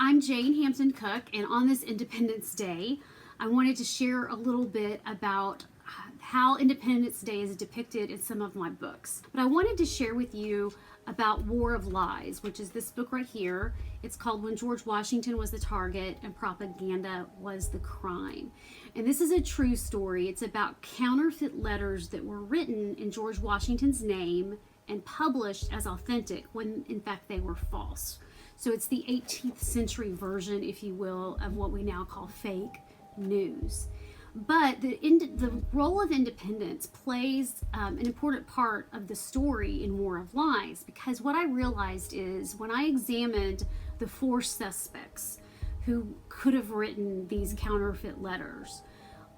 I'm Jane Hampton Cook, and on this Independence Day, I wanted to share a little bit about how Independence Day is depicted in some of my books. But I wanted to share with you about War of Lies, which is this book right here. It's called When George Washington Was the Target and Propaganda Was the Crime. And this is a true story. It's about counterfeit letters that were written in George Washington's name and published as authentic when in fact they were false. So it's the 18th century version, if you will, of what we now call fake news. But the role of independence plays an important part of the story in War of Lies, because what I realized is when I examined the four suspects who could have written these counterfeit letters,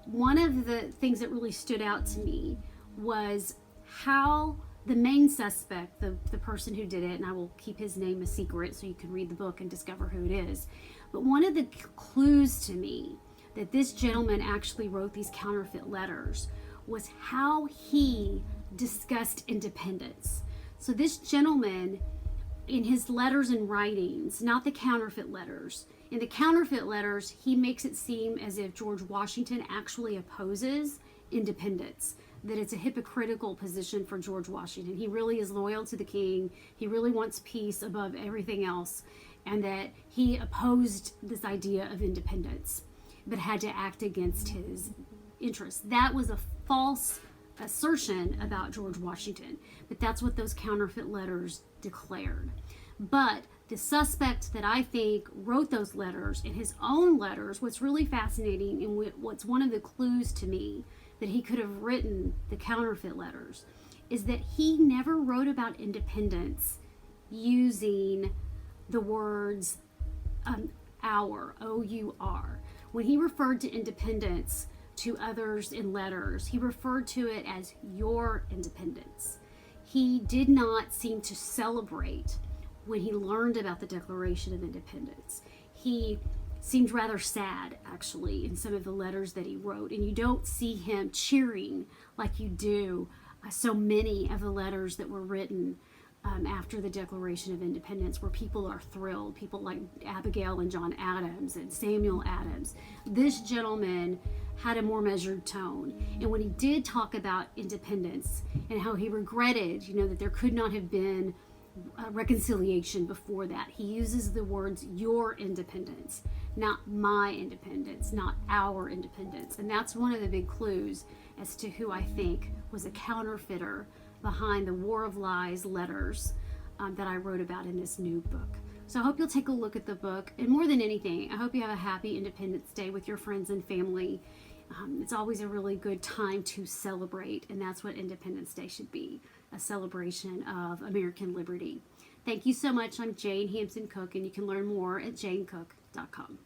one of the things that really stood out to me was how the main suspect, the person who did it, and I will keep his name a secret so you can read the book and discover who it is, but one of the clues to me that this gentleman actually wrote these counterfeit letters was how he discussed independence. So this gentleman, in his letters and writings, not the counterfeit letters, in the counterfeit letters, he makes it seem as if George Washington actually opposes independence, that it's a hypocritical position for George Washington. He really is loyal to the king. He really wants peace above everything else, and that he opposed this idea of independence, but had to act against his interests. That was a false assertion about George Washington, but that's what those counterfeit letters declared. But the suspect that I think wrote those letters in his own letters, what's really fascinating and what's one of the clues to me that he could have written the counterfeit letters, is that he never wrote about independence using the words our, O-U-R. When he referred to independence to others in letters, he referred to it as your independence. He did not seem to celebrate when he learned about the Declaration of Independence. He seemed rather sad, actually, in some of the letters that he wrote, and you don't see him cheering like you do so many of the letters that were written after the Declaration of Independence, where people are thrilled, people like Abigail and John Adams and Samuel Adams. This gentleman had a more measured tone, and when he did talk about independence and how he regretted, that there could not have been reconciliation before that, he uses the words your independence, not my independence, not our independence. And that's one of the big clues as to who I think was a counterfeiter behind the War of Lies letters that I wrote about in this new book. So I hope you'll take a look at the book, and more than anything, I hope you have a happy Independence Day with your friends and family. It's always a really good time to celebrate, and that's what Independence Day should be, a celebration of American liberty. Thank you so much. I'm Jane Hampton Cook, and you can learn more at janecook.com.